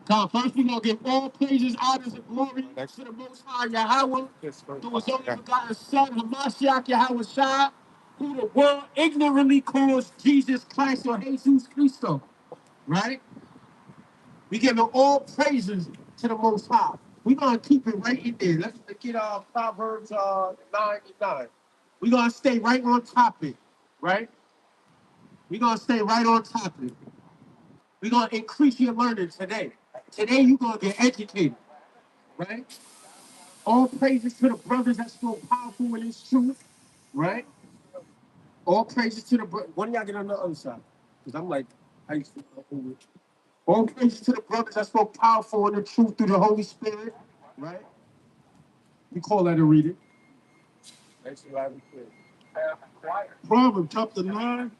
God, first we're going to give all praises, honors, and glory to the Most High Yahweh, through his only begotten Son, Hamashiach Yahweh Shai, who the world ignorantly calls Jesus Christ or Jesus Christo, right? We give all praises to the Most High. We're going to keep it right in there. Let's get Proverbs 9:9. We're going to stay right on topic, right? We're going to stay right on topic. We're going to increase your learning today. Today, you're going to get educated, right? All praises to the brothers that's so powerful in this truth, right? All praises to the brothers. When y'all get on the other side? Because I'm like, I used to go over it. All praises to the brothers that's so powerful in the truth through the Holy Spirit, right? We call that a reading. Proverbs chapter 9,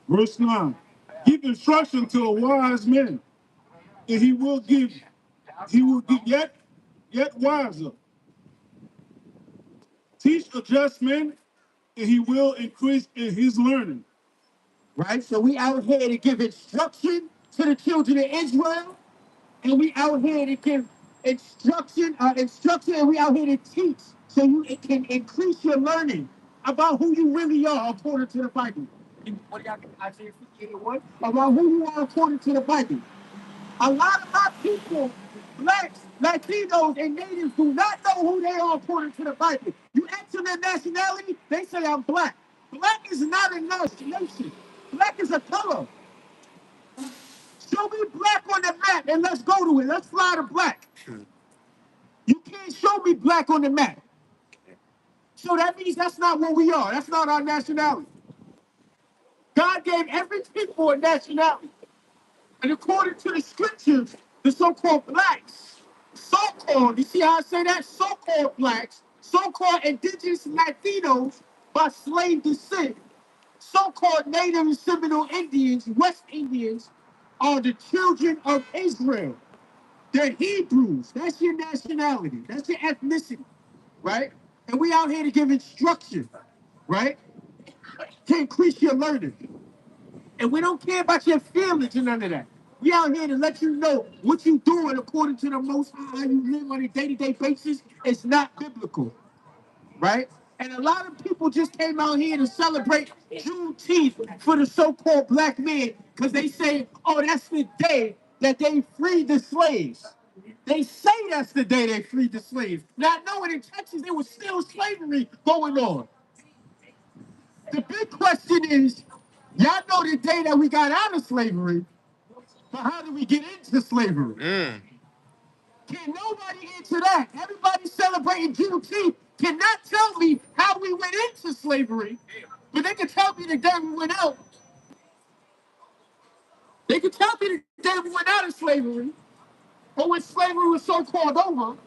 verse 9. Give instruction to a wise man, and he will get yet wiser. Teach a just man, and he will increase in his learning. Right? So we out here to give instruction to the children of Israel, and we out here to give instruction, and we out here to teach so it can increase your learning about who you really are according to the Bible. And what y'all Isaiah 58:1? About who you are according to the Bible. A lot of our people, blacks, Latinos, and natives do not know who they are according to the Bible. You ask them their nationality, they say I'm black. Black is not a nation. Black is a color. Show me black on the map and let's go to it. Let's fly to black. You can't show me black on the map. So that means that's not what we are. That's not our nationality. God gave every people a nationality. And according to the scriptures, the so-called blacks, so-called, you see how I say that? So-called blacks, so-called indigenous Latinos by slave descent, so-called Native and Seminole Indians, West Indians, are the children of Israel. They're Hebrews. That's your nationality. That's your ethnicity, right? And we out here to give instruction, right? To increase your learning. And we don't care about your feelings and none of that. We out here to let you know what you're doing according to the Most High, how you live on a day-to-day basis. It's not biblical, right? And a lot of people just came out here to celebrate Juneteenth for the so-called black men because they say, oh, that's the day that they freed the slaves. They say that's the day they freed the slaves. Not knowing in Texas there was still slavery going on. The big question is, y'all know the day that we got out of slavery, but how did we get into slavery? Can nobody answer that? Everybody celebrating Juneteenth cannot tell me how we went into slavery, but they can tell me the day we went out. They can tell me the day we went out of slavery, or when slavery was so-called over,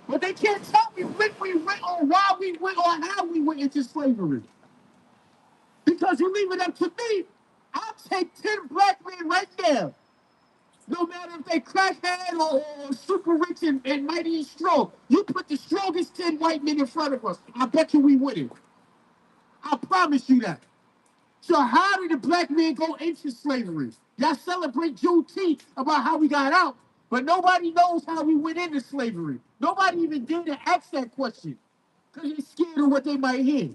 but they can't tell me when we went or why we went or how we went into slavery. Because you leave it up to me, I'll take 10 black men right there. No matter if they crackhead or super rich and mighty and strong. You put the strongest 10 white men in front of us. I bet you we wouldn't. I promise you that. So how did the black men go into slavery? Y'all celebrate Juneteenth about how we got out, but nobody knows how we went into slavery. Nobody even dare to ask that question because they're scared of what they might hear.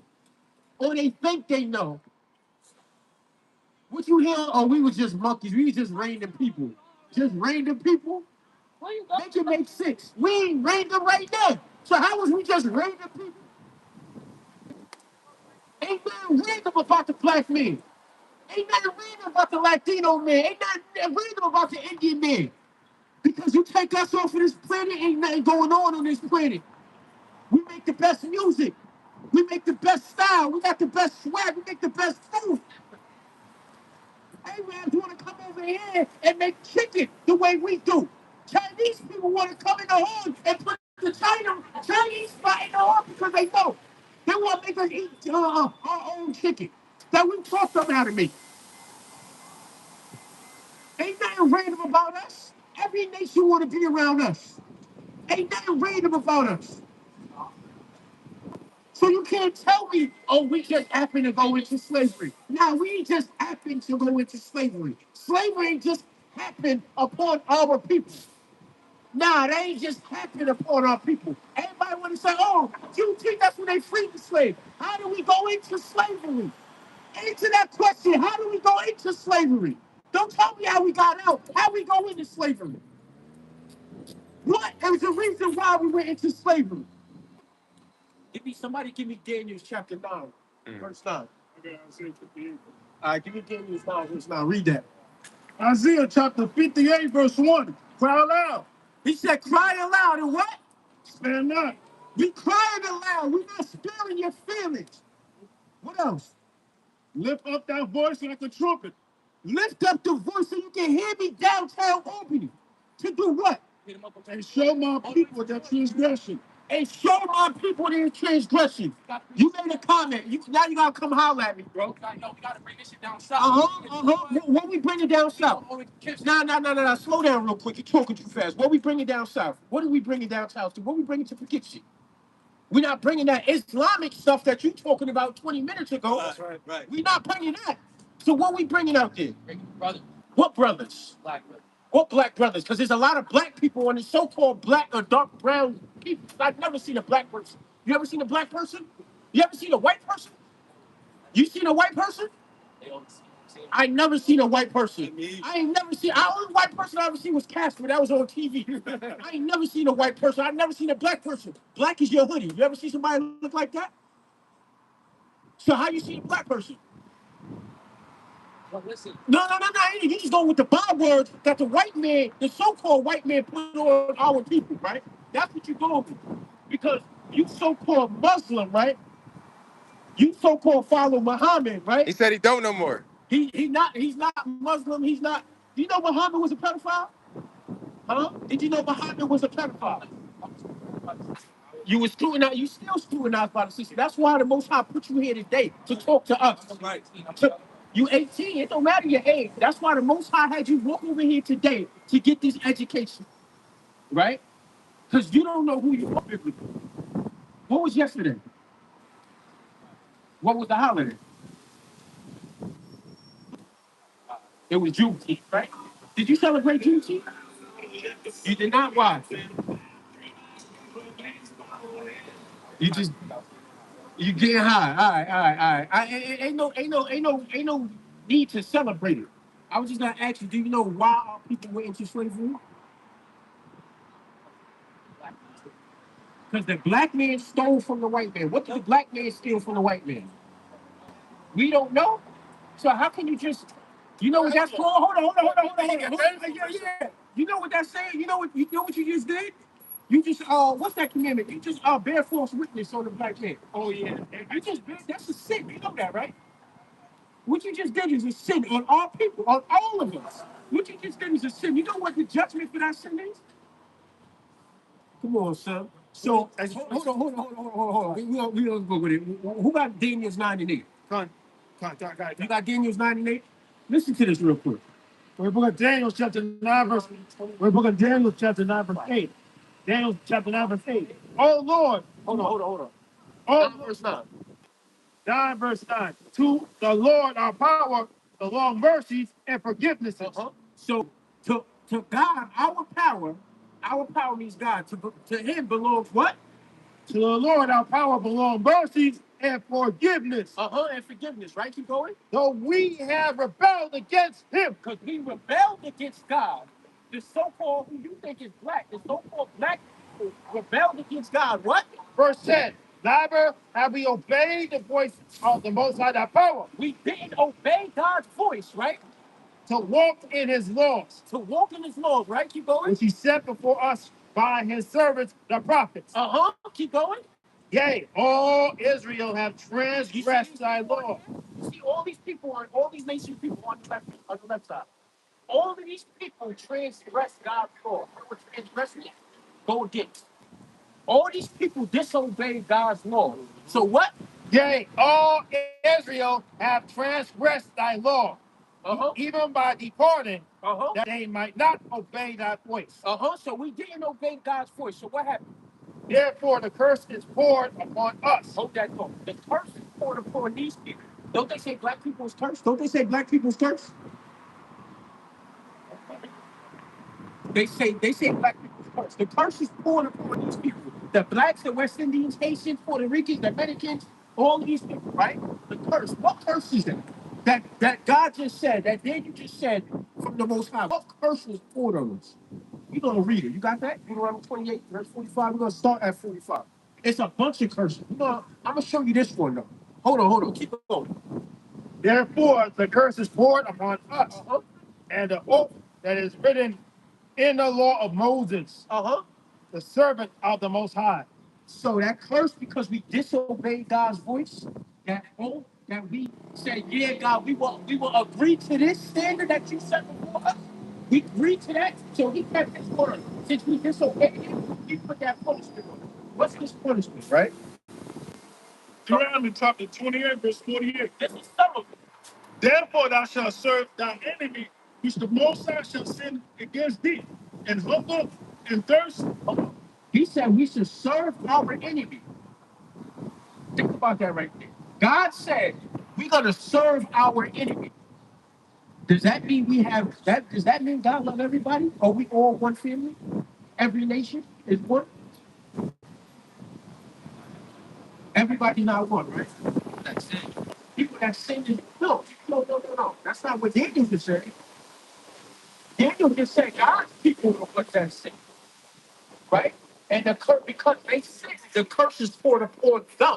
Or they think they know. What you hear? Oh, we was just monkeys. We was just random people. Just random people? Make it make sense. We ain't random right now. So how was we just random people? Ain't nothing random about the black man. Ain't nothing random about the Latino man. Ain't nothing random about the Indian man. Because you take us off of this planet, ain't nothing going on this planet. We make the best music. We make the best style. We got the best swag. We make the best food. Arabs want to come over here and make chicken the way we do. Chinese people want to come in the hood and put the Chinese spot in the hood because they know. They want to make us eat our own chicken that we taught them how to make. Ain't nothing random about us. Every nation want to be around us. Ain't nothing random about us. So you can't tell me, oh, we just happened to go into slavery. Now we just happened to go into slavery. Slavery just happened upon our people. Nah, they ain't just happened upon our people. Everybody want to say, oh, you think that's when they freed the slave. How do we go into slavery? Answer that question. How do we go into slavery? Don't tell me how we got out. How we go into slavery? What is the reason why we went into slavery? Somebody give me Daniel chapter 9, verse 9. Okay, Isaiah 58. All right, give me Daniel 9, verse 9. Read that. Isaiah chapter 58, verse 1. Cry aloud. He said, cry aloud and what? Spare not. We crying aloud. We're not sparing your feelings. What else? Lift up that voice like a trumpet. Lift up the voice so you can hear me downtown Albany. To do what? And show my people their transgression. And show my people their transgression. You made a comment. Now you gotta come holler at me, bro. No, we gotta bring this shit down south. What we bring it down south? No. Slow down real quick. You're talking too fast. What we bring it down south? What do we bring it down south to? What we bring it to Poughkeepsie? We're not bringing that Islamic stuff that you talking about 20 minutes ago. That's right. We're not bringing that. So what we bringing out there? Brothers. What brothers? Black brothers. What black brothers? Because there's a lot of black people on the so-called black or dark brown people. I've never seen a black person. You ever seen a black person? You ever seen a white person? You seen a white person? I never seen a white person. I ain't never seen. The only white person I ever seen was Casper. That was on TV. I ain't never seen a white person. I never seen a black person. Black is your hoodie. You ever see somebody look like that? So how you see a black person? Well, listen. No. You just go with the bywords that the white man, the so-called white man, put on our people, right? That's what you go with. Because you so-called Muslim, right? You so-called follow Muhammad, right? He said he don't no more. He's not Muslim. He's not. Do you know Muhammad was a pedophile? Huh? Did you know Muhammad was a pedophile? You was scrutinized. You still scrutinized by the system. That's why the Most High put you here today to talk to us. Right. You 18. It don't matter your age. That's why the Most High had you walk over here today to get this education, right? Because you don't know who you are biblically. What was yesterday? What was the holiday? It was Juneteenth, right? Did you celebrate Juneteenth? You did not. Why? You just you getting high. All right. Ain't no need to celebrate it. I was just gonna ask you, do you know why our people went into slavery? Because the black man stole from the white man. What did the black man steal from the white man? We don't know. So how can you just, you know what that's called? Hold on. Yeah. You know what that's saying? You know what you just did? You just what's that commandment? You just bear false witness on the black man. Oh yeah. That's a sin. You know that, right? What you just did is a sin on all people, on all of us. What you just did is a sin. You know what the judgment for that sin is? Come on, son. So hold on. We don't go with it. Who got Daniel's 9 and 8? Come on. You got Daniel's 9 and 8? Listen to this real quick. We're book of Daniel chapter 9 verse. We're book of Daniel chapter 9 verse 8. Daniel chapter 9 verse 8. Oh Lord. Hold on. Oh, 9 verse 9. 9 verse 9. To the Lord our power, the long mercies and forgiveness. So to God, our power means God. To him belongs what? To the Lord our power belongs mercies and forgiveness. And forgiveness, right? Keep going. Though we have rebelled against him. Because we rebelled against God. The so-called, who you think is black, the so-called black people rebelled against God. What? Verse 10. Neither have we obeyed the voice of the Most High thy power. We didn't obey God's voice, right? To walk in his laws. To walk in his laws, right? Keep going. Which he set before us by his servants, the prophets. Keep going. Yea, all Israel have transgressed thy law. You see all these people all these nation people on the left side. All of these people transgress God's law. Transgress it. Go against. All these people disobey God's law. So what? Yea, all Israel have transgressed thy law. Even by departing, that they might not obey thy voice. So we didn't obey God's voice. So what happened? Therefore, the curse is poured upon us. Hold that thought. The curse is poured upon these people. Don't they say black people's curse? Don't they say black people's curse? They say black people's curse. The curse is poured upon these people. The blacks, the West Indians, Haitians, Puerto Ricans, the Dominicans, all these people, right? The curse. What curse is that? That God just said, that Daniel just said from the Most High. What curse was poured on us? You're going to read it. You got that? Deuteronomy 28, verse 45. We're going to start at 45. It's a bunch of curses. I'm going to show you this one, though. Hold on. Keep going. Therefore, the curse is poured upon us, and the oath that is written in the law of Moses, the servant of the Most High. So that curse, because we disobeyed God's voice, that oath that we said, yeah, God, we will agree to this standard that you set before us. We agreed to that, so he kept his word. Since we disobeyed him, he put that punishment on us. What's this punishment, right? Deuteronomy chapter 28, verse 48. This is some of it. Therefore thou shalt serve thy enemy, which the Most High shall send against thee, and hunger and thirst. He said we should serve our enemy. Think about that right there. God said we're gonna serve our enemy. Does that mean we have that? Does that mean God love everybody? Are we all one family? Every nation is one. Everybody not one, right? That's it. People that sin is no. That's not what Daniel just said. Daniel just said God's people are what that sin, right? And the curse, because they sinned, the curse is poured upon them,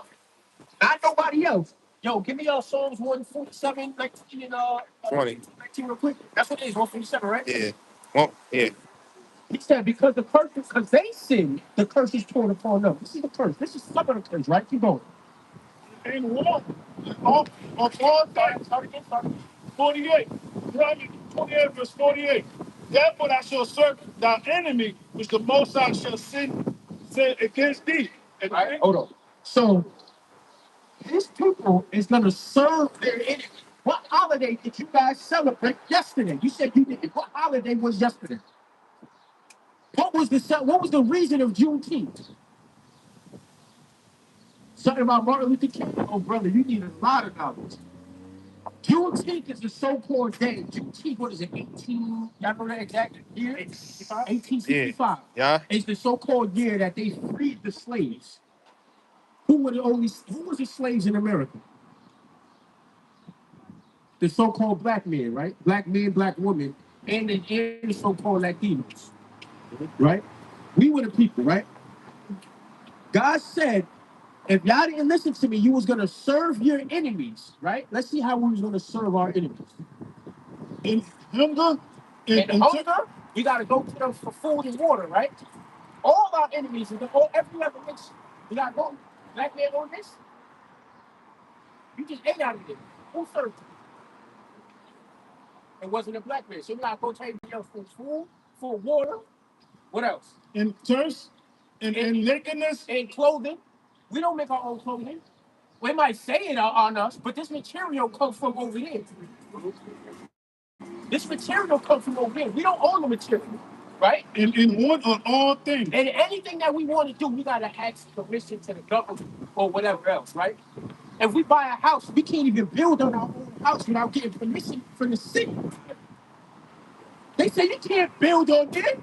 not nobody else. Yo, give me Psalms 147, 19, and 20. 19 real quick. That's what it is, 147, right? Yeah. Well, yeah. He said because they sinned, the curse is poured upon them. This is the curse. This is some of the curse, right? Keep going. And one, on all things. Sorry. 48. Deuteronomy 28, verse 48. Therefore thou shalt serve thy enemy, which the Most High shall send against thee. And right, hold on. So this people is going to serve their enemy. What holiday did you guys celebrate yesterday? You said you did. What holiday was yesterday? What was the reason of Juneteenth? Something about Martin Luther King? Oh, brother, you need a lot of knowledge. Juneteenth is the so-called day. Juneteenth, what is it, 18? Y'all know that exact year? 1865. Yeah. It's the so-called year that they freed the slaves. Who was the slaves in America? The so-called black men, right? Black men, black women, and the so-called Latinos, right? We were the people, right? God said, if y'all didn't listen to me, you was gonna serve your enemies, right? Let's see how we was gonna serve our enemies. In hunger, we gotta go to them for food and water, right? All our enemies, every other nation, we gotta go. Black man on this, you just ate out of it. Who served you? It wasn't a black man. So we gotta go take them for food, for water. What else? In thirst, in nakedness, and clothing. We don't make our own clothing. We might say it on us, but this material comes from over here. This material comes from over here. We don't own the material, right? And want on all things. And anything that we want to do, we gotta ask permission to the government or whatever else, right? If we buy a house, we can't even build on our own house without getting permission from the city. They say you can't build on it.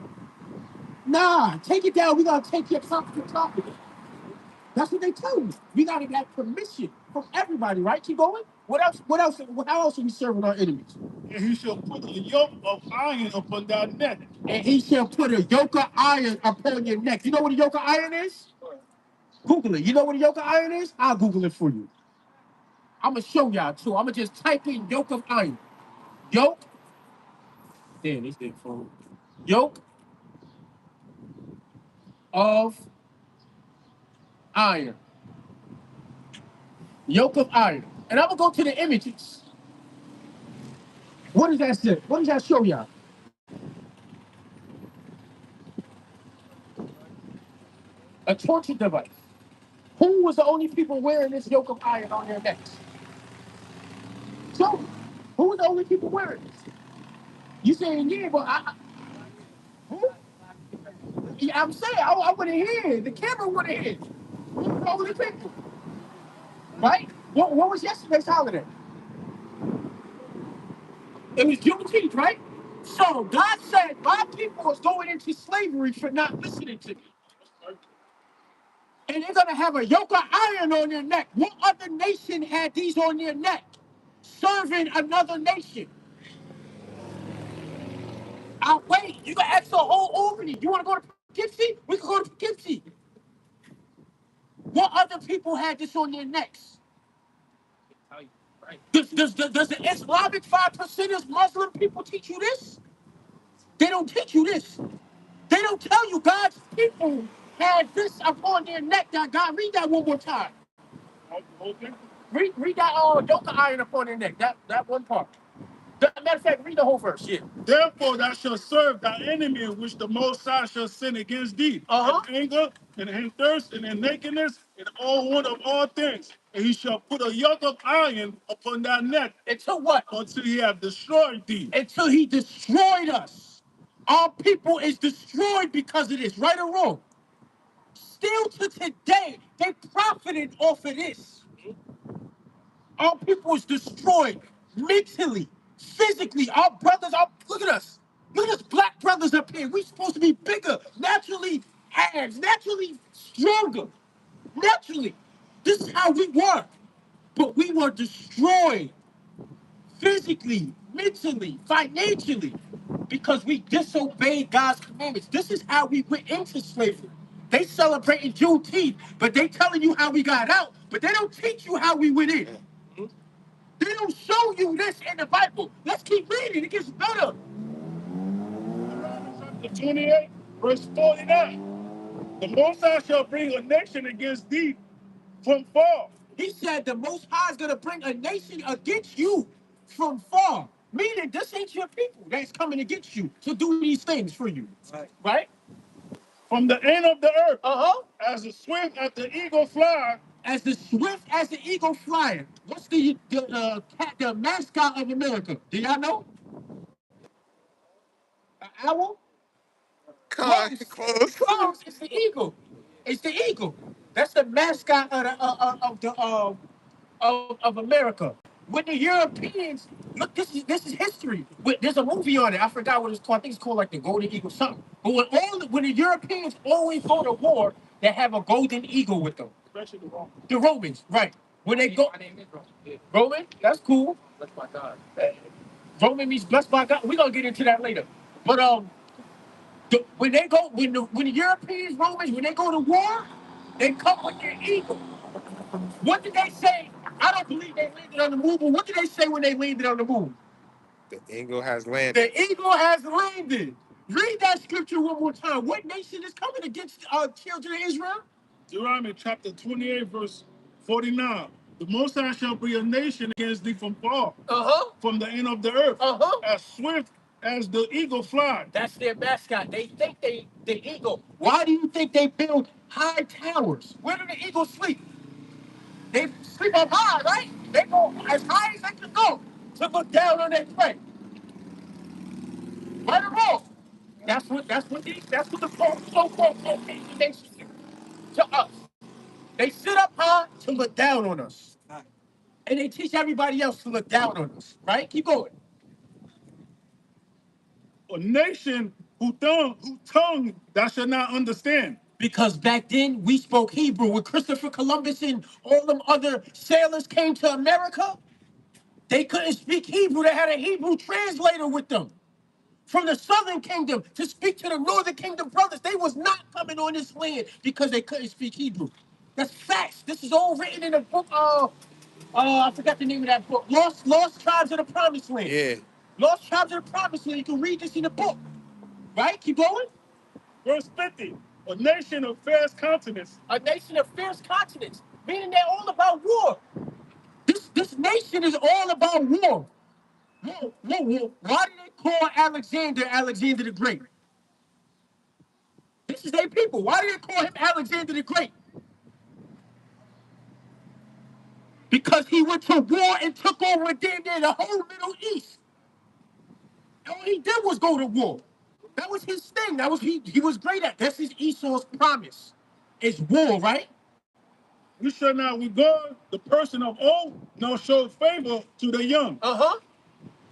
Nah, take it down. We gotta take your property. That's what they tell me. We gotta get permission from everybody, right? Keep going. What else? How else are we serving our enemies? And he shall put a yoke of iron upon thy neck. And he shall put a yoke of iron upon your neck. You know what a yoke of iron is? Google it. You know what a yoke of iron is? I'll Google it for you. I'm gonna show y'all too. I'm gonna just type in yoke of iron. Yoke. Damn, this thing phone. Yoke of iron. Yoke of iron. And I'm gonna go to the images. What does that say? What does that show y'all? A torture device. Who was the only people wearing this yoke of iron on their necks? So, who was the only people wearing this? You saying yeah, but who? I'm saying I want to hear. The camera want to hear. What's wrong with the people? Right? What was yesterday's holiday? It was Juneteenth, right? So God said my people is going into slavery for not listening to me. And they're going to have a yoke of iron on their neck. What other nation had these on their neck? Serving another nation. I'll wait. You can ask the whole Albany. You want to go to Poughkeepsie? We can go to Poughkeepsie. What other people had this on their necks? Does the Islamic 5%ers Muslim people teach you this? They don't teach you this. They don't tell you God's people had this upon their neck. That God, read that one more time. Read that yoke of iron upon their neck. That one part. Matter of fact, read the whole verse. Yeah. Therefore, thou shalt serve thy enemy, in which the Most High shall sin against thee. In anger, and in thirst, and in nakedness, in all want of all things. And he shall put a yoke of iron upon thy neck. Until what? Until he have destroyed thee. Until he destroyed us. Our people is destroyed because of this, right or wrong? Still to today, they profited off of this. Our people is destroyed mentally, physically. Our brothers, look at us. Look at us black brothers up here. We're supposed to be bigger, naturally hands, naturally stronger. Naturally. This is how we were. But we were destroyed physically, mentally, financially, because we disobeyed God's commandments. This is how we went into slavery. They celebrating Juneteenth, but they telling you how we got out, but they don't teach you how we went in. They don't show you this in the Bible. Let's keep reading. It gets better. Chapter 28, verse 49. The Most High shall bring a nation against thee from far. He said the Most High is going to bring a nation against you from far. Meaning this ain't your people that's coming against you to do these things for you. Right? From the end of the earth. As the swift as the eagle fly. As the swift as the eagle flying. What's the mascot of America? Do y'all know? An owl? Close. Close. It's the eagle. It's the eagle. That's the mascot of America. When the Europeans look, this is history. There's a movie on it. I forgot what it's called. I think it's called like the Golden Eagle something. But when the Europeans always go to war, they have a golden eagle with them. Especially the Romans. The Romans, right? When they go, Roman, that's cool. Blessed by God. Roman means blessed by God. We're gonna get into that later. But when the Europeans, Romans, when they go to war, they come with their eagle. What did they say? I don't believe they landed on the moon, but what did they say when they landed on the moon? The eagle has landed. The eagle has landed. Read that scripture one more time. What nation is coming against children of Israel? Deuteronomy chapter 28, verse 49. The Most High shall be a nation against thee from far, from the end of the earth, as swift as the eagle fly. That's their mascot. They think the eagle. Why do you think they build high towers? Where do the eagles sleep? They sleep up high, right? They go as high as they can go to look down on their prey. Right or wrong? That's what the so-called Caucasian nations do to us. They sit up high to look down on us. And they teach everybody else to look down on us. Right? Keep going. A nation whose tongue thou shalt not understand. Because back then we spoke Hebrew. When Christopher Columbus and all them other sailors came to America, they couldn't speak Hebrew. They had a Hebrew translator with them from the southern kingdom to speak to the northern kingdom brothers. They was not coming on this land because they couldn't speak Hebrew. That's facts. This is all written in a book. I forgot the name of that book. Lost Tribes of the Promised Land. Yeah. Lost Tribes of the Promised Land. You can read this in the book. Right? Keep going. Verse 50. A nation of fierce countenance. A nation of fierce countenance. Meaning they're all about war. This nation is all about war. War. Why do they call Alexander the Great? This is their people. Why do they call him Alexander the Great? Because he went to war and took over damn near the whole Middle East. All he did was go to war. That was his thing. That was he was great at. That's his Esau's promise. It's war, right? You shall not regard the person of old, nor show favor to the young. Uh-huh.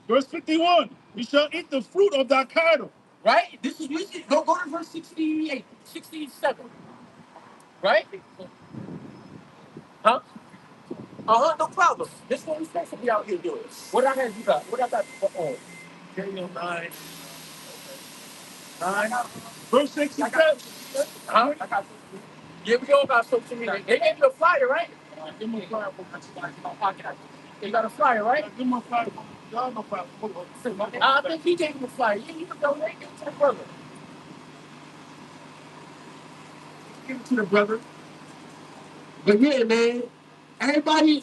Verse 51, you shall eat the fruit of thy cattle. Right? This is go to verse 68, 67. Right? Huh? Uh-huh, no problem. This is what we're supposed to be out here doing. What I have you got? What I got? Oh, Daniel 9. 9. Verse 67. Huh? I got yeah, we all got social media. They gave you a flyer, right? Give me a flyer. They got a flyer, right? Give me a flyer. Y'all know flyer. I think he gave you a flyer. You can donate it to the brother. Give it to the brother. But yeah, man, nobody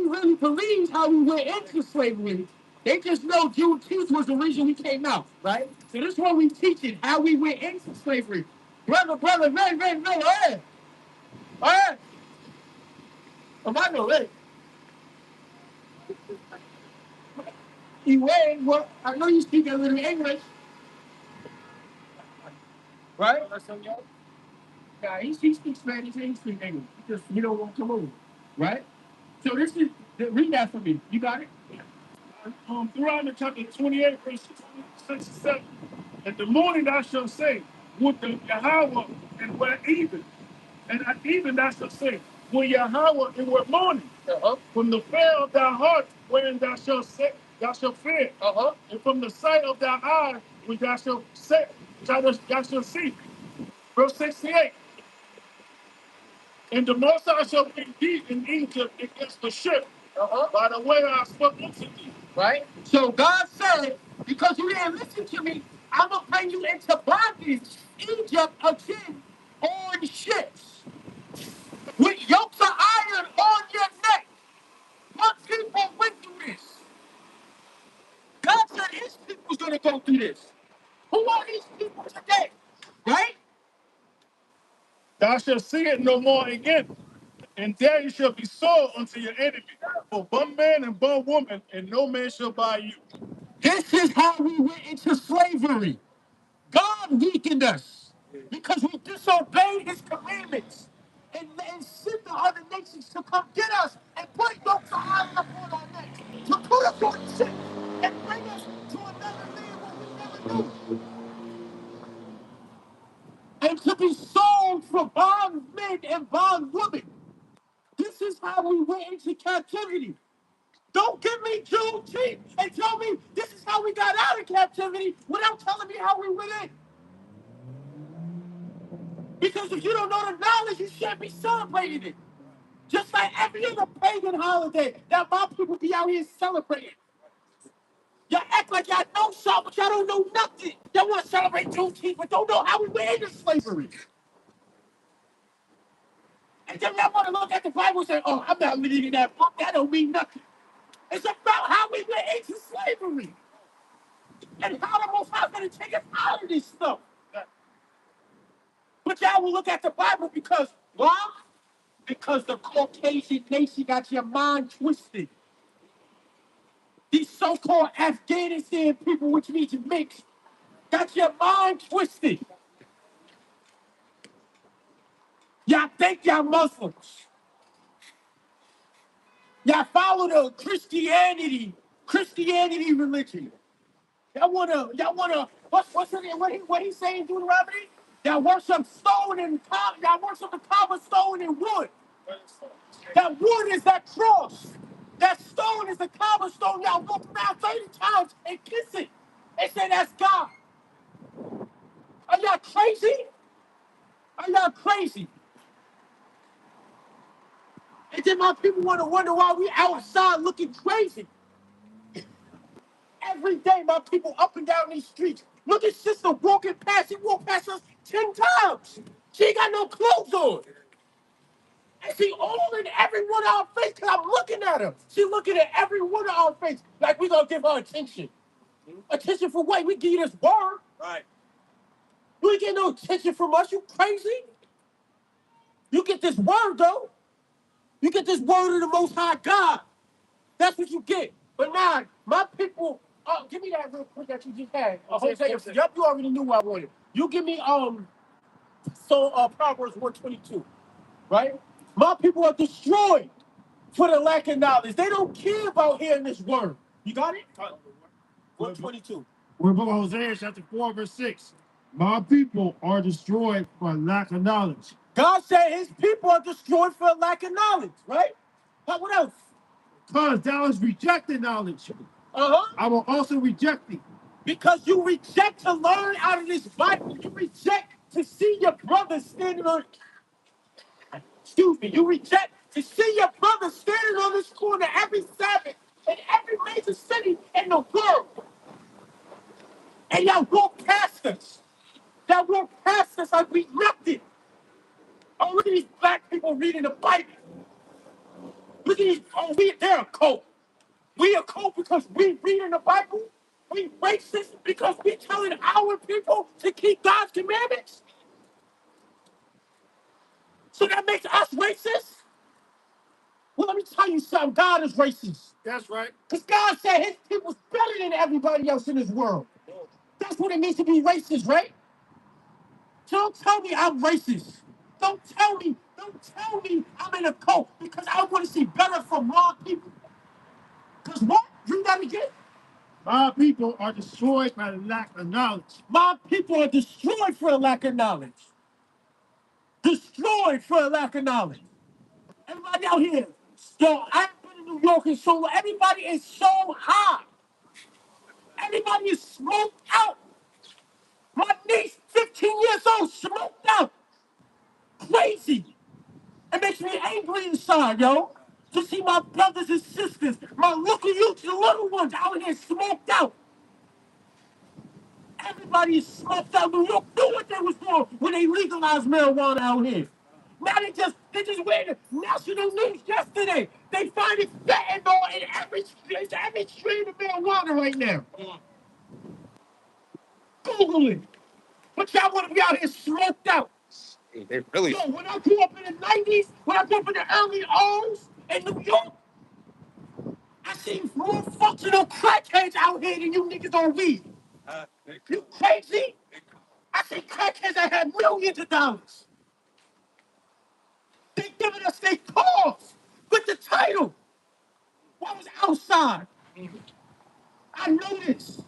really believes how we went into slavery. They just know Juneteenth was the reason we came out, right? So this is what we teaching, how we went into slavery. Brother, man, hey. All right. Am I no way? Well, I know you speak a little English, right? Yeah, he speaks Spanish and he speaks English. He don't want to come over, right? So read that for me. You got it? Deuteronomy chapter 28, verse 67. At the morning thou shalt say, would the Yahweh and were even. And at even thou shalt say, would Yahweh and were morning. Uh-huh. From the fear of thy heart, wherein thou shalt fear. Uh-huh. And from the sight of thy eye, which thou shalt see. Verse 68. And the Most High shall bring thee in Egypt against the ship, by the way I spoke unto thee. Right? So God said, because you didn't listen to me, I'm going to bring you into bondage, Egypt again, on ships, with yokes of iron on your neck. What people went through this? God said his people's going to go through this. Who are these people today? Right? Thou shalt see it no more again. And there you shall be sold unto your enemy, for one man and one woman, and no man shall buy you. This is how we went into slavery. God weakened us because we disobeyed his commandments and sent the other nations to come get us and put yokes of iron upon our necks, to put us on ships and bring us to another land where we never knew, and to be sold for bondmen and bondwomen. This is how we went into captivity. Don't give me Juneteenth and tell me this is how we got out of captivity without telling me how we went in. Because if you don't know the knowledge, you shouldn't be celebrating it. Just like every other pagan holiday that my people be out here celebrating. Y'all act like y'all know something, but y'all don't know nothing. Y'all want to celebrate Juneteenth, but don't know how we went into slavery. And then y'all want to look at the Bible and say, oh, I'm not reading that book. That don't mean nothing. It's about how we went into slavery. And how the Most High is going to take us out of this stuff. But y'all will look at the Bible because, why? Because the Caucasian nation got your mind twisted. These so-called Afghanistan people, which means mixed, got your mind twisted. Y'all think y'all Muslims. Y'all follow the Christianity religion. What's it, what he saying, Deuteronomy? Y'all worship stone and y'all worship the common stone and wood. That wood is that cross. That stone is the common stone. Y'all walk around 30 times and kiss it and say that's God. Are y'all crazy? Are y'all crazy? And then my people want to wonder why we outside looking crazy. Every day, my people up and down these streets. Look at sister walking past. She walked past us 10 times. She ain't got no clothes on. And she all in every one of our face because I'm looking at her. She looking at every one of our face like we going to give her attention. Attention for what? We give you this word. Right. You ain't get no attention from us. You crazy? You get this word, though. You get this word of the Most High God. That's what you get. But now, my people, give me that real quick that you just had. Hosea, yep, you already knew what I wanted. You give me Proverbs 122, right? My people are destroyed for the lack of knowledge. They don't care about hearing this word. You got it? 122. We're book Hosea chapter 4, verse 6. My people are destroyed for lack of knowledge. God said his people are destroyed for lack of knowledge, right? What else? Because thou hast rejected knowledge, Uh-huh. I will also reject thee. Because you reject to learn out of this Bible. You reject to see your brother standing on, you reject to see your brother standing on this corner every Sabbath in every major city in the world. And y'all walk past us. Y'all walk past us like we nothing. Oh, look at these black people reading the Bible. Look at these, they're a cult. We a cult because we reading the Bible. We racist because we telling our people to keep God's commandments. So that makes us racist? Well, let me tell you something. God is racist. That's right. Because God said his people's better than everybody else in this world. That's what it means to be racist, right? So don't tell me I'm racist. Don't tell me I'm in a cult because I want to see better from my people. Because what? Read that again. My people are destroyed by the lack of knowledge. My people are destroyed for a lack of knowledge. Destroyed for a lack of knowledge. Everybody out here, yo, I've been in New York and so everybody is so high. Everybody is smoked out. My niece, 15 years old, smoked out. Crazy. It makes me angry inside, yo. To see my brothers and sisters, my local youth, the little ones out here smoked out. Everybody is smoked out. New York knew what they was doing when they legalized marijuana out here. Now they just read the national news yesterday. They find it fentanyl in every strain of marijuana right now. Google it. But y'all want to be out here smoked out. They really. Yo, when I grew up in the 90s, when I grew up in the early O's in New York, I seen more functional crackheads out here than you niggas on weed. You crazy? I see crackheads that had millions of dollars. They giving us their cars with the title. I was outside. I know this.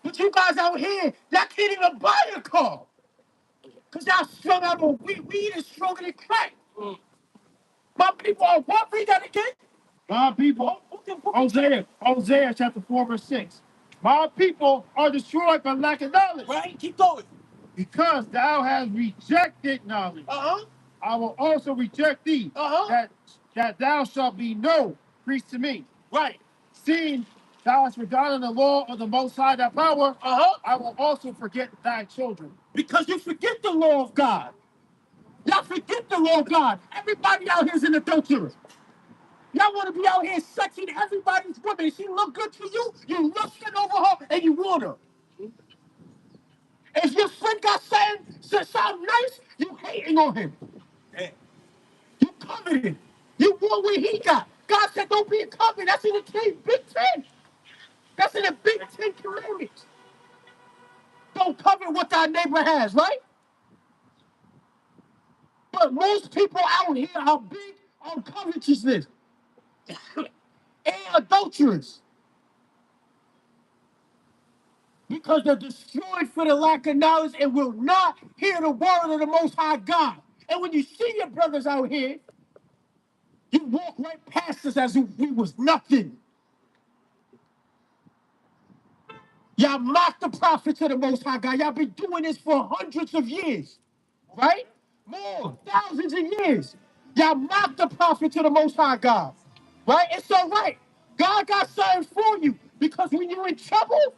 But you guys out here, y'all can't even buy a car. Because y'all strung out on weed. Weed is stronger than crack. My people are what? Read that again. My people, Hosea chapter 4, verse 6. My people are destroyed by lack of knowledge. Right? Keep going. Because thou hast rejected knowledge, I will also reject thee, that thou shalt be no priest to me. Right. Seeing thou hast forgotten the law of the Most High, thy power, I will also forget thy children. Because you forget the law of God. Y'all forget the law of God. Everybody out here is an adulterer. Y'all want to be out here sexing everybody's woman. She look good to you, you lusting over her, and you want her. If your friend got something nice, you hating on him. You coveting. You want what he got. God said don't be a covet. That's in the Big Ten. That's in the Big Ten Commandments. Don't covet what thy neighbor has, right? But most people out here are big on covetousness and adulterers. Because they're destroyed for the lack of knowledge and will not hear the word of the Most High God. And when you see your brothers out here, you walk right past us as if we was nothing. Y'all mock the prophets of the Most High God. Y'all been doing this for hundreds of years, right? More, thousands of years. Y'all mock the prophets of the Most High God, right? It's all right. God got something for you because when you're in trouble,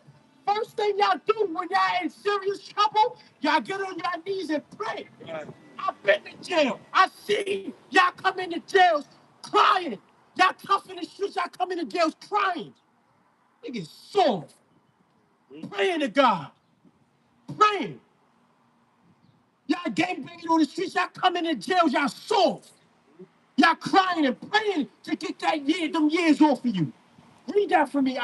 first thing y'all do when y'all in serious trouble, y'all get on your knees and pray. Right. I've been to jail. I see y'all come into jails crying. Y'all tough in the streets, y'all come into jails crying. Niggas soft. Praying to God. Praying. Y'all gangbanging on the streets, y'all coming in jail, y'all soft. Y'all crying and praying to get them years off of you. Read that for me,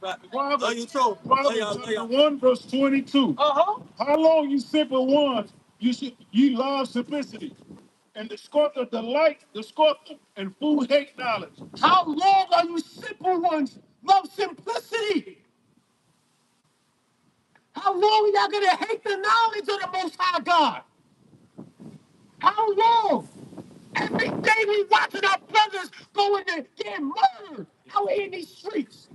Proverbs chapter 1, verse 22. How long you simple ones, you love simplicity. And the scorpion delight the scorpion, and fool hate knowledge. How long are you simple ones love simplicity? How long are y'all gonna hate the knowledge of the Most High God? How long? Every day we watching our brothers going to get murdered out here in these streets.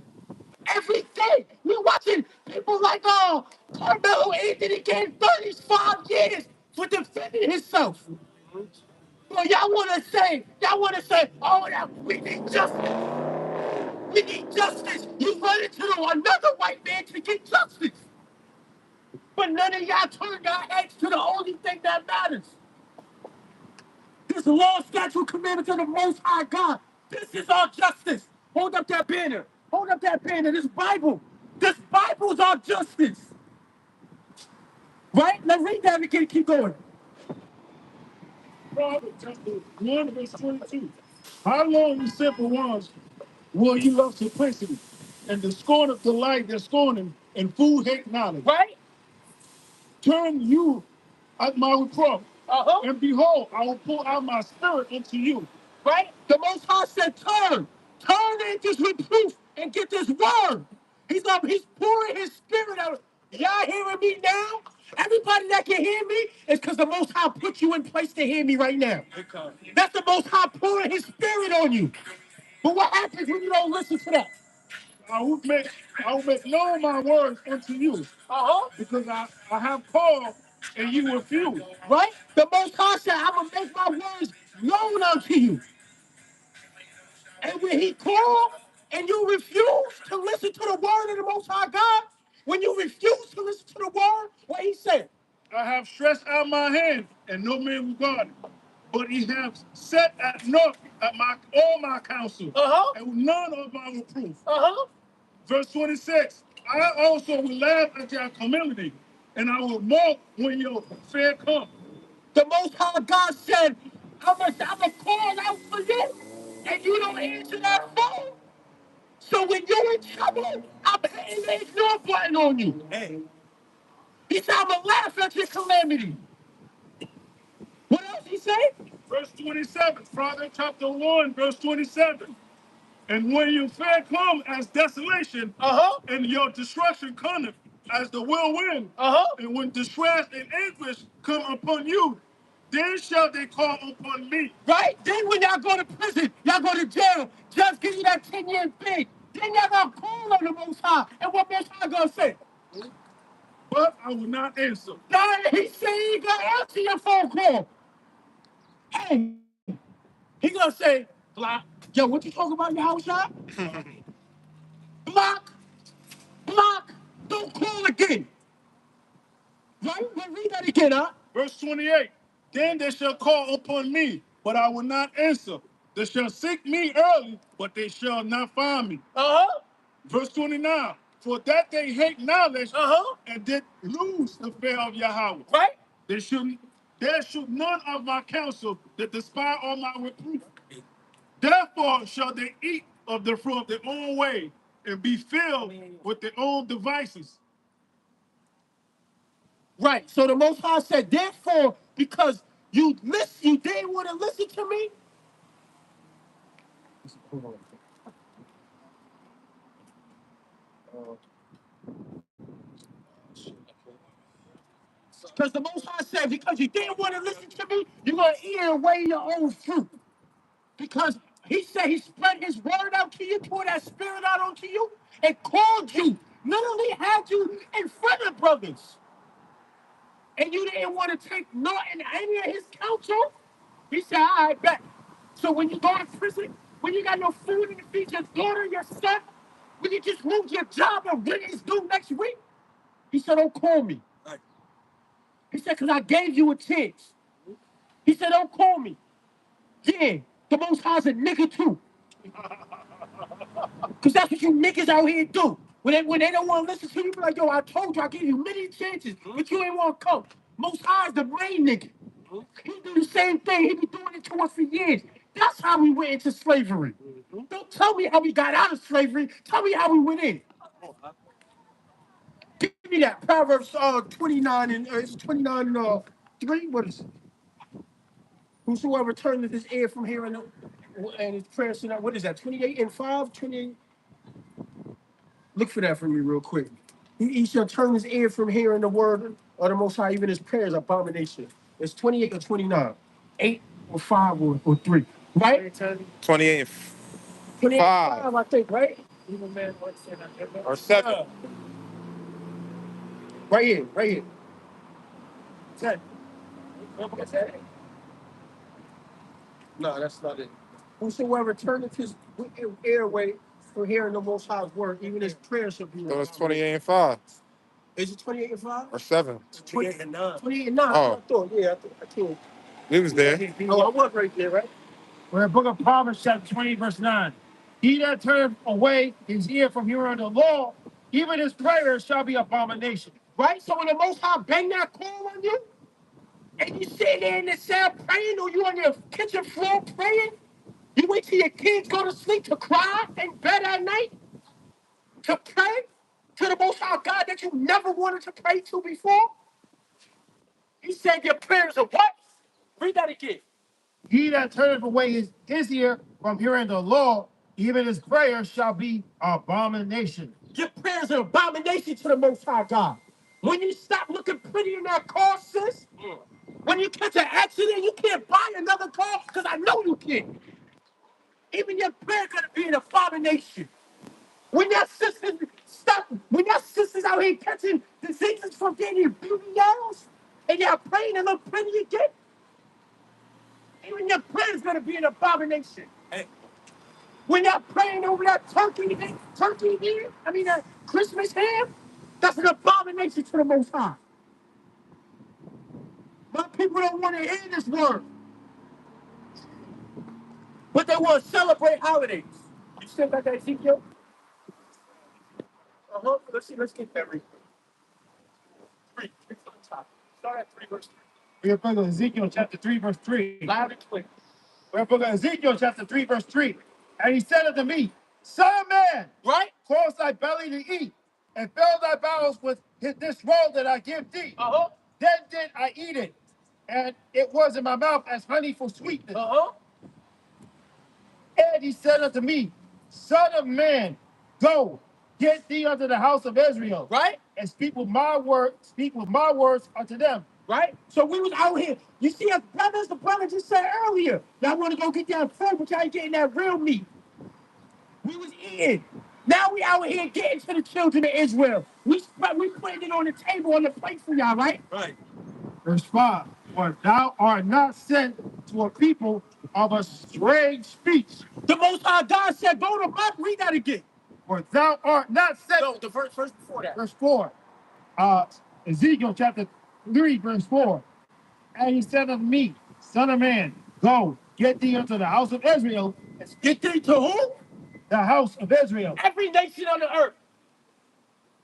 Every day we watching people like Carmelo Anthony getting 35 years for defending himself. But y'all wanna say, oh, that we need justice. We need justice. You run into another white man to get justice. But none of y'all turn your heads to the only thing that matters. This law, statute, commandments of the Most High God. This is our justice. Hold up that banner. Hold up that banner. This Bible. This Bible is our justice. Right? Let's read that again. Keep going. Proverbs chapter 1, verse 22. How long you simple ones will you love simplicity? And the scorn of delight they're scorning, and fool hate knowledge. Right? Turn you at my reproach. And behold, I will pour out my spirit into you. Right? The Most High said, turn. Turn and just reproof and get this word. He's pouring his spirit out. Y'all hearing me now? Everybody that can hear me is because the Most High put you in place to hear me right now. That's the Most High pouring his spirit on you. But what happens when you don't listen to that? I will make known my words unto you. Because I have called and you refuse. Right? The Most High said, I'm going to make my words known unto you. And when he called and you refuse to listen to the word of the Most High God, when you refuse to listen to the word, what he said? I have stretched out my hand, and no man regarded. But he has set at naught at all my counsel, and none of my reproof. Verse 26. I also will laugh at your calamity, and I will mock when your fair comes. The Most High God said, I'm going to call out for you, and you don't answer that phone. So when you're in trouble, I'm hitting the ignore button on you. Hey. He said, I'm going to laugh at your calamity. What else he say? Verse 27, Proverbs chapter 1, verse 27. And when your fair come as desolation, and your destruction cometh as the whirlwind, and when distress and anguish come upon you, then shall they call upon me. Right? Then when y'all go to prison, y'all go to jail, just give you that 10-year thing. Then y'all gonna call on the Most High. And what Most High gonna say? But I will not answer. God, he said he ain't gonna answer your phone call. Hey, he gonna say, block. Yo, what you talking about in your house shop? Block, block, don't call again. Right? Let's read that again, huh? Verse 28. Then they shall call upon me, but I will not answer. They shall seek me early, but they shall not find me. Verse 29. For that they hate knowledge and did lose the fear of Yahweh. Right? There should none of my counsel that despise all my reproof. Therefore shall they eat of the fruit of their own way and be filled with their own devices. Right. So the Most High said, therefore, because you didn't want to listen to me. Because the Most High said, because you didn't want to listen to me, you're going to eat away your own fruit. Because he said he spread his word out to you, poured that spirit out onto you, and called you. Literally had you in front of brothers. And you didn't want to take not in any of his counsel. He said, all right, bet. So when you go to prison, when you got no food to feed your daughter, your son, when you just lose your job and when it's due next week, he said, don't call me. He said, because I gave you a chance. He said, don't call me. Yeah, the Most High's a nigga too. Because that's what you niggas out here do. When they don't want to listen to you, be like, yo, I told you, I gave you many chances, but you ain't want to come. Most High's the main nigga. He do the same thing. He been doing it to us for years. That's how we went into slavery. Don't tell me how we got out of slavery. Tell me how we went in. Give me that. Proverbs 29 and it's 29 and 3. What is it? Whosoever turneth his ear from hearing and his prayers to not, what is that? 28 and 5? 28. Look for that for me real quick. He shall turn his ear from hearing the word of the Most High, even his prayers, abomination. It's 28 or 29. 8 or 5 or 3. Right? 28 and 28 and 5 5, I think, right? or 7. Right here, right here. 10. No, that's not it. Whosoever turneth his ear away from hearing the Most High's word, even his prayer shall be. So it's 28 and 5 Is it 28 and 5? or 7. 28 and 9. 28 and 9. Oh, I thought, yeah, I thought. we was there. Oh, I was right there, right? We're in the book of Proverbs, chapter 20, verse 9. He that turneth away his ear from hearing the law, even his prayers shall be abomination. Right? So when the Most High bang that call on you, and you sitting there in the cell praying, or you on your kitchen floor praying, you wait till your kids go to sleep to cry in bed at night, to pray to the Most High God that you never wanted to pray to before. You said your prayers are what? Read that again. He that turneth away his ear from hearing the law, even his prayers shall be abomination. Your prayers are abomination to the Most High God. When you stop looking pretty in that car, sis, when you catch an accident, you can't buy another car because I know you can't. Even your prayer gonna be an abomination. When your sisters when your sisters out here catching diseases from getting your BBLs, and you're praying to look pretty again, even your prayer is gonna be an abomination. Hey. When you're praying over that turkey ham, that Christmas ham, that's an abomination to the Most High. But people don't want to hear this word, but they want to celebrate holidays. You still got that Ezekiel? Let's see. Let's get that read. 3 from the top. Start at 3 verse 3. We're in the book of Ezekiel, chapter 3, verse 3. Loud and clear. We're in the book of Ezekiel, chapter 3, verse 3. And he said unto me, Son of man, Right? cause thy belly to eat, and fill thy bowels with this roll that I give thee. Then did I eat it, and it was in my mouth as honey for sweetness. And he said unto me, Son of man, go, get thee unto the house of Israel, Right? and speak with my words unto them. Right? So we was out here. You see us brothers, the brother just said earlier, y'all want to go get that food, but y'all ain't getting that real meat. We was eating. Now we out here getting to the children of Israel. We putting it on the table on the plate for y'all, right? Right. Verse 5. For thou art not sent to a people of a strange speech. The Most High God said, go to Mark, read that again. For thou art not sent. No, the verse before that. Verse 4. Ezekiel chapter 3, verse 4. And he said unto me, Son of man, go, get thee unto the house of Israel. Get thee to who? The house of Israel. Every nation on the earth.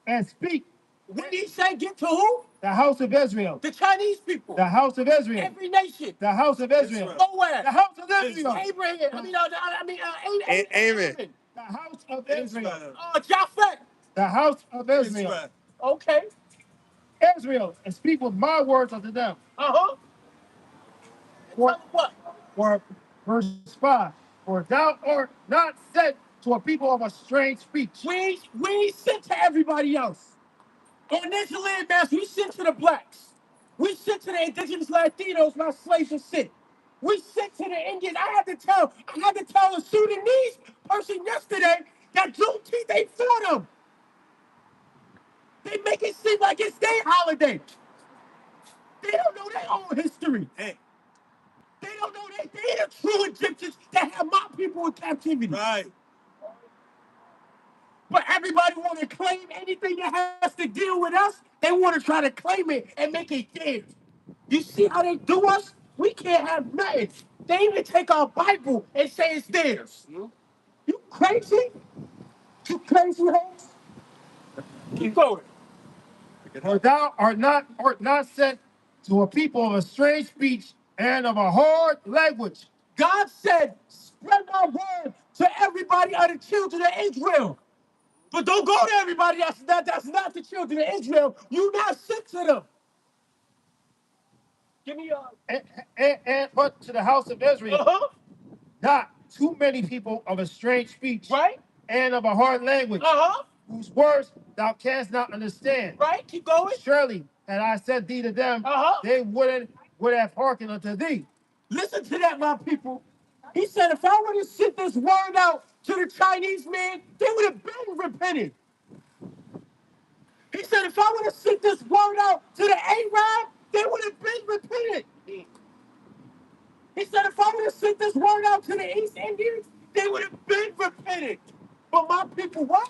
And speak. When he said get to who? The house of Israel. The Chinese people. The house of Israel. Every nation. The house of Israel. Nowhere. The house of Israel. Abraham. Amen. The house of Israel. Japhet. The house of Israel. Okay. Israel, and speak with my words unto them. For verse 5. For thou art not sent to a people of a strange speech. We ain't sent to everybody else. On this land mass, we sent to the blacks. We sent to the indigenous Latinos, my slaves were sent. We sent to the Indians. I had to tell a Sudanese person yesterday that Juneteenth ain't for them. They make it seem like it's their holiday. They don't know their own history. Hey. They don't know they the true Egyptians that have my people in captivity. Right. But everybody want to claim anything that has to deal with us. They want to try to claim it and make it theirs. You see how they do us? We can't have nothing. They even take our Bible and say it's theirs. You crazy? You crazy hoes? Keep going. For thou art not sent to a people of a strange speech and of a hard language. God said, spread my word to everybody of the children of Israel. But don't go to everybody. That's not the children of Israel. You not sent to them. Give me And but to the house of Israel, not too many people of a strange speech, right, and of a hard language, whose words thou canst not understand. Right, keep going. Surely, had I said thee to them, they would have hearkened unto thee. Listen to that, my people. He said, if I would have sent this word out to the Chinese man, they would have been repented. He said, if I would have sent this word out to the Arab, they would have been repented. He said, if I would have sent this word out to the East Indians, they would have been repented. But my people, what?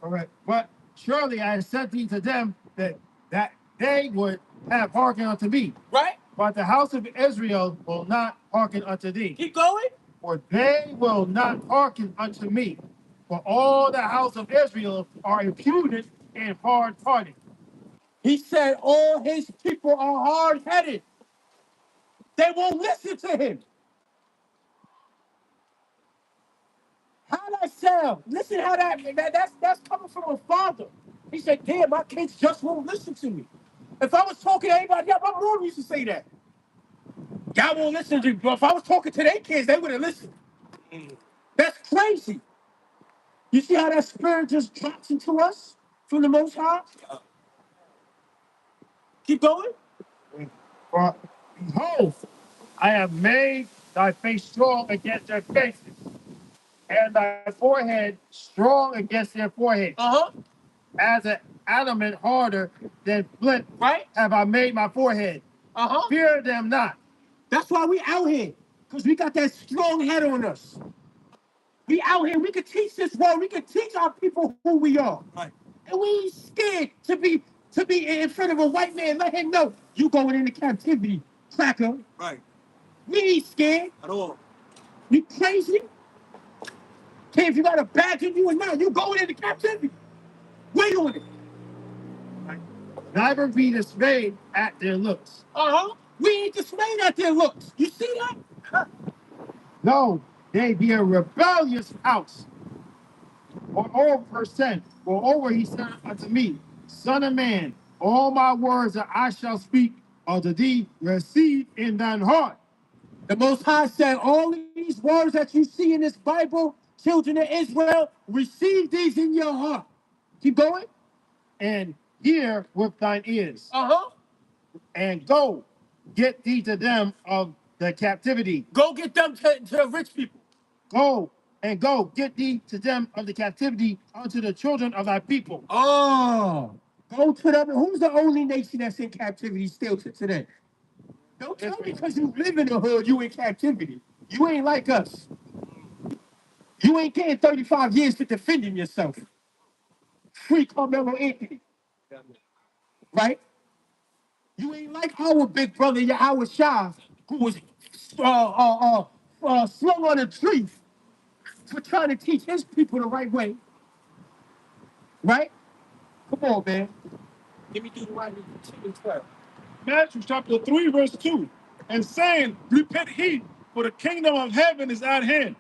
All right. But surely I said thee to them that they would have hearkened unto me. Right? But the house of Israel will not hearken unto thee. Keep going. For they will not hearken unto me. For all the house of Israel are impudent and hard-hearted. He said all his people are hard-headed. They won't listen to him. How that sound? Listen how that's coming from a father. He said, damn, my kids just won't listen to me. If I was talking to anybody else, my mom used to say that. Y'all won't listen to me. But if I was talking to their kids, they wouldn't listen. That's crazy. You see how that spirit just drops into us from the Most High? Keep going. For behold, I have made thy face strong against their faces, and thy forehead strong against their foreheads. As an adamant harder than flint, Right? have I made my forehead. Fear them not. That's why we out here, because we got that strong head on us. We out here, we could teach this world, we could teach our people who we are. Right. And we ain't scared to be in front of a white man, let him know you going into captivity, cracker. Right. We ain't scared. At all. You crazy? Okay, if you got a badge in you or not, you going into captivity. Wait on it. Neither be dismayed at their looks. We ain't dismayed at their looks. You see that? No, they be a rebellious house. Moreover, verse 10, moreover, he said unto me, Son of man, all my words that I shall speak unto thee, receive in thine heart. The Most High said, all these words that you see in this Bible, children of Israel, receive these in your heart. Keep going. And hear with thine ears. And go, get thee to them of the captivity. Go get them to the rich people. Go, get thee to them of the captivity unto the children of thy people. Go to them. Who's the only nation that's in captivity still to today? Don't tell me because you live in the hood, you in captivity. You ain't like us. You ain't getting 35 years for defending yourself. Free Carmelo Anthony. Right? You ain't like our big brother, our Shah, who was slung on a tree for trying to teach his people the right way. Right? Come on, man. Give me Deuteronomy 10:12. Matthew chapter 3, verse 2, and saying, repent ye, for the kingdom of heaven is at hand.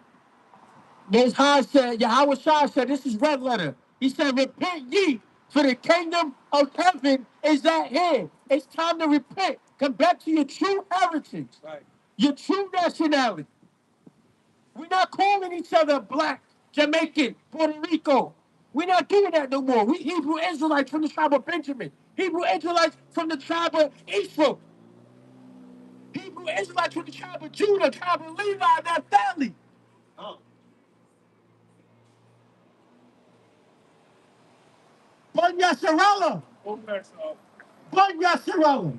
Most High said, Yahweh Shah said, this is red letter. He said, repent ye, for the kingdom of heaven is at hand. It's time to repent. Come back to your true heritage, right, your true nationality. We're not calling each other black, Jamaican, Puerto Rico. We're not doing that no more. We Hebrew Israelites from the tribe of Benjamin. Hebrew Israelites from the tribe of Ephraim. Hebrew Israelites from the tribe of Judah, tribe of Levi, Naphtali. Bun Yasharala. Bun Yasharala.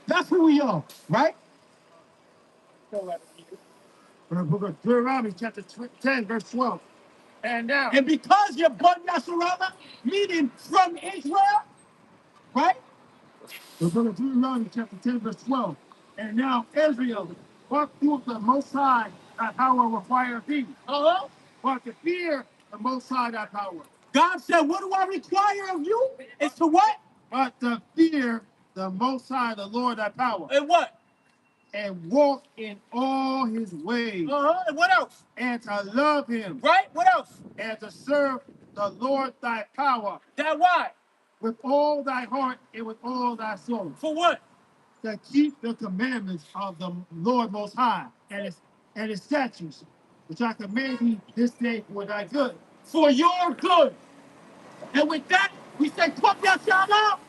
That's who we are, right? Deuteronomy chapter 10, verse 12. And now, And because you're Bun Yasharala, meaning from Israel, right? Deuteronomy chapter 10, verse 12. And now, Israel, what doeth the Most High thy power require thee? But to fear the Most High thy power. God said, what do I require of you? It's to what? But to fear the Most High, the Lord thy power. And what? and walk in all his ways. And what else? And to love him. Right? What else? And to serve the Lord thy power. That why? With all thy heart and with all thy soul. For what? To keep the commandments of the Lord Most High and his statutes, which I command thee this day for thy good. For your good. And with that, we say, pump yourself up.